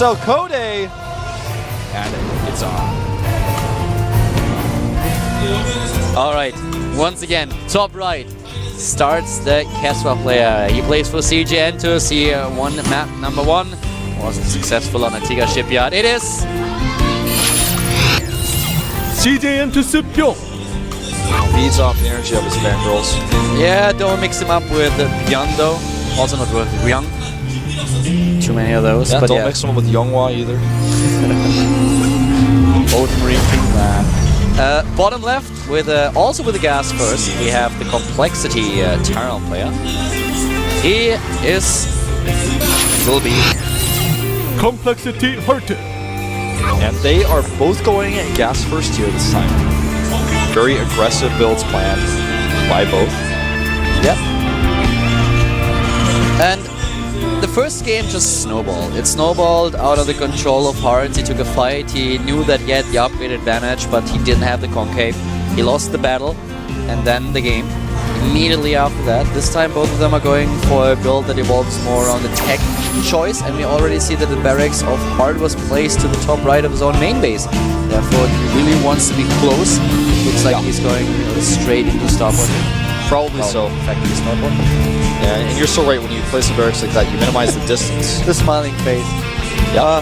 So Code, and it's on. All right, once again, top right starts the Keswa player. He plays for CJ Entus. He won map number 1. Wasn't successful on Atiga Shipyard. It is CJ Entus Bbyong. Feeds off the energy of his fangirls. Yeah, don't mix him up with Bbyong though. Also not with Bbyong. Too many of those. Yeah, but don't mix him up with Younghwa either. Both Marine King man. Bottom left, with also with the gas first, we have the Complexity Terran player. He will be Complexity Hurted. And they are both going gas first here this time. Very aggressive builds planned by both. Yep. And the first game just snowballed. It snowballed out of the control of Hearts. He took a fight. He knew that he had the upgrade advantage, but he didn't have the concave. He lost the battle, and then the game. Immediately after that, this time both of them are going for a build that evolves more on the tech choice, and we already see that the barracks of Hart was placed to the top right of his own main base. Therefore, he really wants to be close. Looks like he's going straight into Starport. Probably so. In fact, he's Starport. Yeah, and you're so right, when you place a barracks like that, you minimize the distance. The smiling face. Yeah.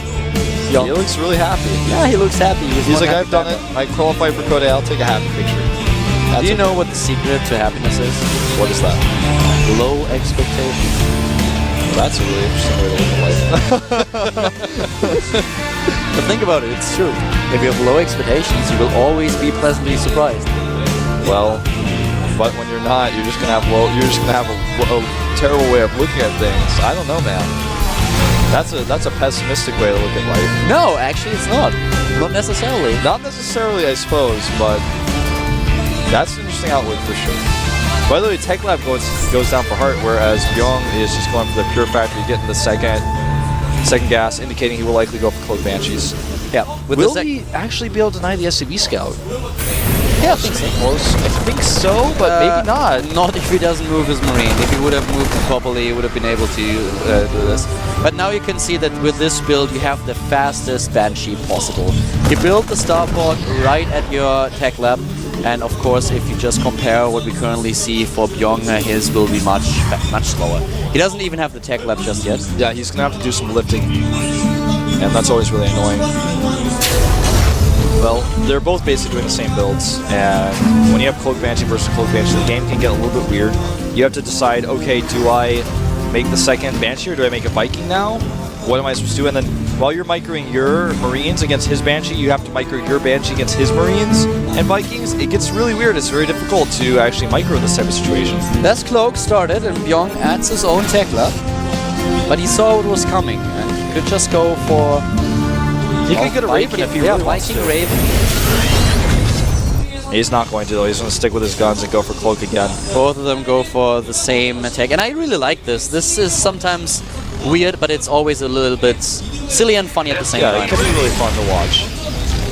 He looks really happy. Yeah, he looks happy. He's like, I've done it. I qualified for Code, I'll take a happy picture. Do you know what the secret to happiness is? What is that? Low expectations. Well, that's a really interesting way to live life. But think about it, it's true. If you have low expectations, you will always be pleasantly surprised. Well, but when you're not, you're just gonna have a terrible way of looking at things. I don't know, man. That's a pessimistic way to look at life. No, actually, it's not. Not necessarily. Not necessarily, I suppose, but that's an interesting outlook for sure. By the way, Tech Lab goes down for Heart, whereas Bbyong is just going for the pure factory, getting the second gas, indicating he will likely go for Cloak Banshees. Yeah. Will he actually be able to deny the SCV Scout? Yeah, I think so. I think so, but maybe not. Not if he doesn't move his Marine. If he would have moved it properly, he would have been able to do this. But now you can see that with this build, you have the fastest Banshee possible. You build the starport right at your Tech Lab. And of course, if you just compare what we currently see for Bbyong, his will be much slower. He doesn't even have the Tech Lab just yet. Yeah, he's going to have to do some lifting. And that's always really annoying. Well, they're both basically doing the same builds, and when you have Cloak Banshee versus Cloak Banshee, the game can get a little bit weird. You have to decide, okay, do I make the second Banshee or do I make a Viking now? What am I supposed to do? And then while you're microing your Marines against his Banshee, you have to micro your Banshee against his Marines and Vikings. It gets really weird. It's very difficult to actually micro this type of situation. That's Cloak started, and Bbyong adds his own Tech Lab, but he saw what was coming, and he could just go for... He could get a Raven if he really wants to. Raven. He's not going to though. He's going to stick with his guns and go for Cloak again. Both of them go for the same attack, and I really like this. This is sometimes weird, but it's always a little bit silly and funny at the same time. Yeah, it can be really fun to watch.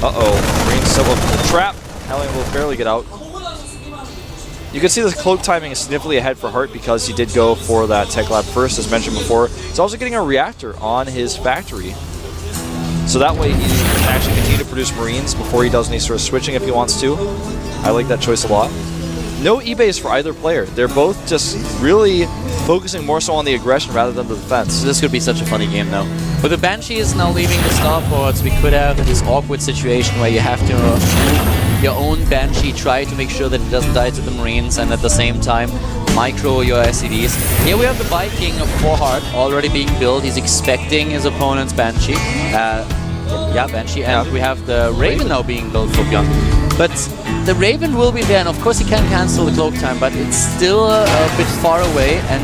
Uh-oh, Marine still up in the trap. Hellion will barely get out. You can see the Cloak timing is significantly ahead for Hart because he did go for that Tech Lab first, as mentioned before. He's also getting a reactor on his factory. So that way he can actually continue to produce Marines before he does any sort of switching if he wants to. I like that choice a lot. No E-base for either player. They're both just really focusing more so on the aggression rather than the defense. So this could be such a funny game now. With the Banshees now leaving the starports, we could have this awkward situation where you have to move your own Banshee, try to make sure that it doesn't die to the Marines, and at the same time micro your SCDs. Here we have the Viking of 4 Heart already being built. He's expecting his opponent's Banshee. Banshee. And we have the Raven now being built for Bbyong. But the Raven will be there, and of course he can cancel the Cloak time, but it's still a bit far away, and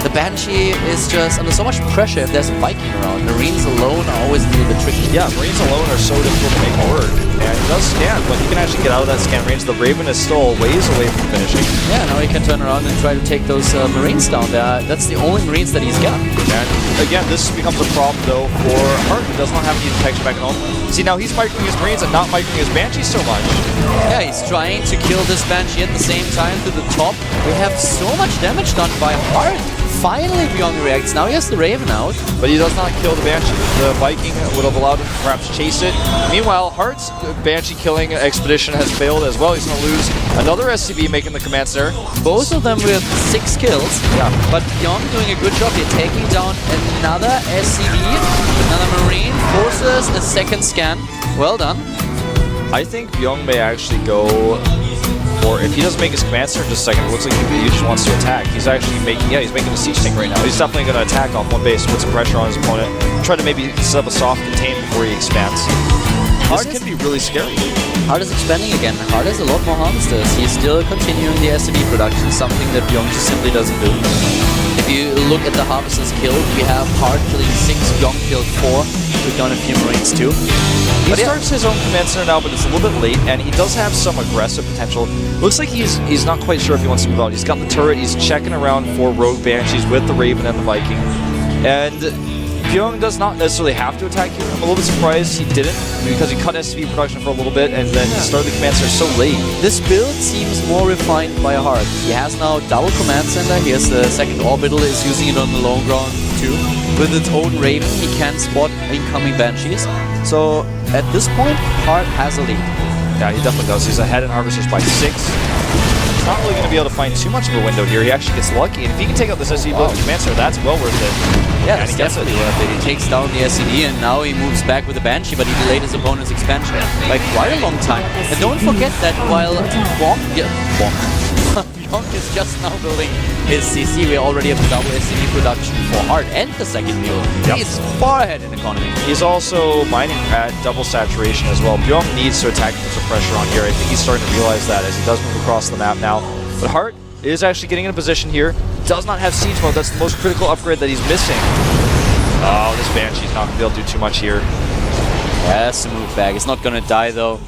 the Banshee is just under so much pressure if there's a Viking around. Marines alone are always a little bit tricky. Yeah, Marines alone are so difficult to make work. And he does scan, but he can actually get out of that scan range. The Raven is still ways away from finishing. Yeah, now he can turn around and try to take those Marines down there. That's the only Marines that he's got. And again, this becomes a problem though for Hart, who does not have the detection back at home. See, now he's microing his Marines and not microing his Banshees so much. Yeah, he's trying to kill this Banshee at the same time to the top. We have so much damage done by Hart. finally Bbyong reacts. Now he has the Raven out. But he does not kill the Banshee. The Viking would have allowed him to perhaps chase it. Meanwhile, Hart's Banshee killing expedition has failed as well. He's going to lose another SCV making the command center. Both of them with 6 kills. Yeah. But Bbyong doing a good job here, taking down another SCV, another Marine, forces a second scan. Well done. I think Bbyong may actually go for, if he doesn't make his command center in just a second, it looks like he just wants to attack. He's actually making, yeah, he's making a siege tank right now. He's definitely going to attack off one base, put some pressure on his opponent, try to maybe set up a soft contain before he expands. This can be really scary. Hard is expanding again. Hard has a lot more harvesters. He's still continuing the SCV production, something that Bbyong just simply doesn't do. If you look at the harvesters killed, we have Hard killing 6, Bbyong killed 4. We've done a few Marines too. He starts his own command center now, but it's a little bit late, and he does have some aggressive potential. Looks like he's not quite sure if he wants to move out. He's got the turret, he's checking around for rogue Banshees with the Raven and the Viking. And Bbyong does not necessarily have to attack here. I'm a little bit surprised he didn't, because he cut SCV production for a little bit, and then he started the command center so late. This build seems more refined by Hard. He has now double command center. Here's the second orbital, is using it on the long ground too. With its own Raven, he can spot incoming Banshees. So at this point, Hard has a lead. Yeah, he definitely does. He's ahead in harvesters by 6. He's not really going to be able to find too much of a window here. He actually gets lucky, and if he can take out this SCV build command center, that's well worth it. Yeah, that's definitely worth it. He takes down the SCV, and now he moves back with the Banshee, but he delayed his opponent's expansion by quite a long time. And don't forget that while Bbyong is just now building his CC, we already have double SCV production for Hard and the second mule. Yep. He's far ahead in economy. He's also mining at double saturation as well. Bbyong needs to attack and put some pressure on here. I think he's starting to realize that as he does move across the map now. But Hart is actually getting in a position here. Does not have siege mode. That's the most critical upgrade that he's missing. Oh, this Banshee's not going to be able to do too much here. Has to move back. It's not going to die though.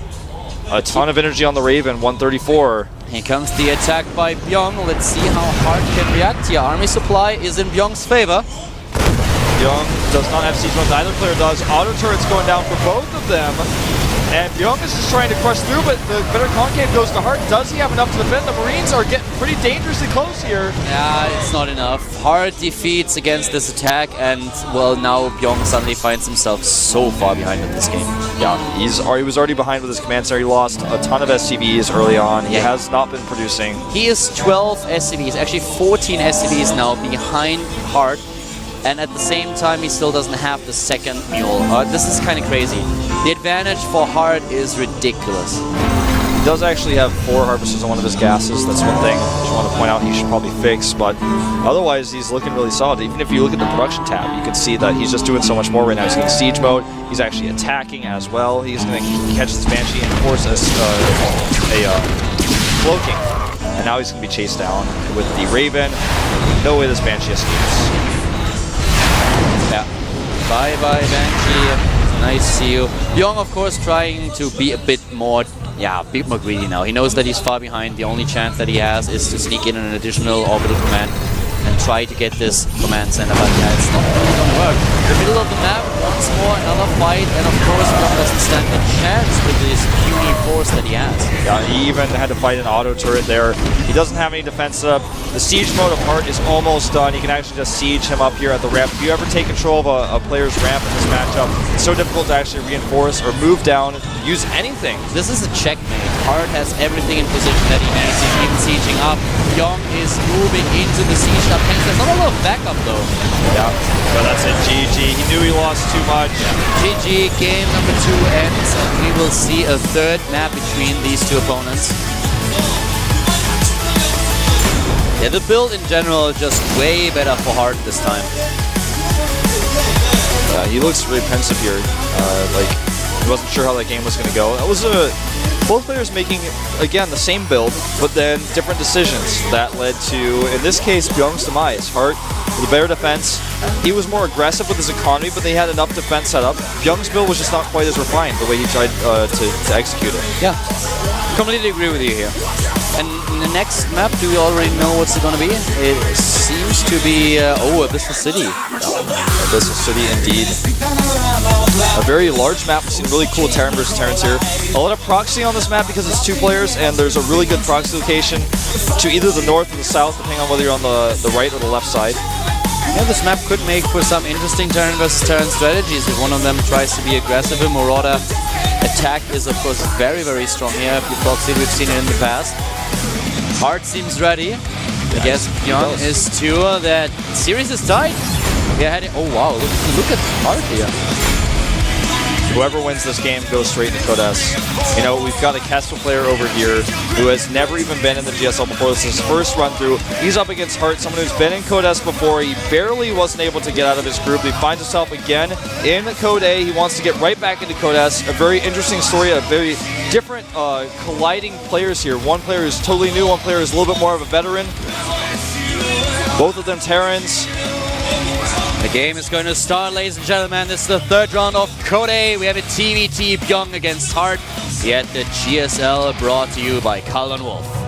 A ton of energy on the Raven, 134. Here comes the attack by Bbyong. Let's see how Hard can react here. Army supply is in Byong's favor. Bbyong does not have siege mode. Neither player does. Auto turrets going down for both of them. And Bbyong is just trying to crush through, but the better concave goes to Hard. Does he have enough to defend? The Marines are getting pretty dangerously close here. Yeah, it's not enough. Hard defeats against this attack, and well, now Bbyong suddenly finds himself so far behind in this game. Yeah, he was already behind with his command center. He lost a ton of SCVs early on. He has not been producing. He is 12 SCVs, actually 14 SCVs now behind Hard. And at the same time, he still doesn't have the second mule. This is kind of crazy. The advantage for Hard is ridiculous. He does actually have 4 harvesters on one of his gases. That's one thing I just want to point out he should probably fix. But otherwise, he's looking really solid. Even if you look at the production tab, you can see that he's just doing so much more right now. He's getting siege mode. He's actually attacking as well. He's going to catch this Banshee and force a cloaking. And now he's going to be chased down with the Raven. No way this Banshee escapes. Yeah. Bye-bye, Banshee. Nice to see you. Bbyong, of course, trying to be a bit more greedy now. He knows that he's far behind. The only chance that he has is to sneak in an additional orbital command and try to get this command center. But yeah, it's not really going to work. The middle of the map, once more, another fight, and of course, Bbyong doesn't stand a chance with this puny force that he has. Yeah, he even had to fight an auto turret there. He doesn't have any defense set up. The siege mode of Hart is almost done. You can actually just siege him up here at the ramp. If you ever take control of a player's ramp in this matchup, it's so difficult to actually reinforce or move down, use anything. This is a checkmate. Hart has everything in position that he needs. He's even sieging up. Bbyong is moving into the siege up. There's not a lot of backup though. Yeah, but that's it. GG. He knew he lost too much. GG. Game number 2 ends, and we will see a third map between these two opponents. Yeah, the build in general is just way better for Hart this time. He looks really pensive here. Like he wasn't sure how that game was going to go. That was both players making, again, the same build, but then different decisions that led to, in this case, Bbyong's demise. Hart with a better defense. He was more aggressive with his economy, but they had enough defense set up. Bbyong's build was just not quite as refined the way he tried to execute it. Yeah, completely agree with you here. And in the next map, do we already know what's it going to be? It seems to be, Abyssal City. Abyssal City indeed. A very large map. We've seen really cool Terran versus Terrans here. A lot of proxy on this map because it's 2 players, and there's a really good proxy location to either the north or the south, depending on whether you're on the right or the left side. Yeah, this map could make for some interesting Terran versus Terran strategies if one of them tries to be aggressive. A Marauder attack is, of course, very, very strong here. If you proxy, we've seen it in the past. Hard seems ready. I guess Bbyong is too. That series is tied. Yeah, oh wow, look at Hard here. Whoever wins this game goes straight to Codes. You know, we've got a Kestrel player over here who has never even been in the GSL before. This is his first run through. He's up against Hart, someone who's been in Codes before. He barely wasn't able to get out of his group. He finds himself again in Code A. He wants to get right back into Codes. A very interesting story, a very different colliding players here. One player is totally new, one player is a little bit more of a veteran. Both of them Terrans. The game is going to start, ladies and gentlemen. This is the 3rd round of Code A. We have a TVT Bbyong against Hart. Yet the GSL brought to you by Carl and Wolf.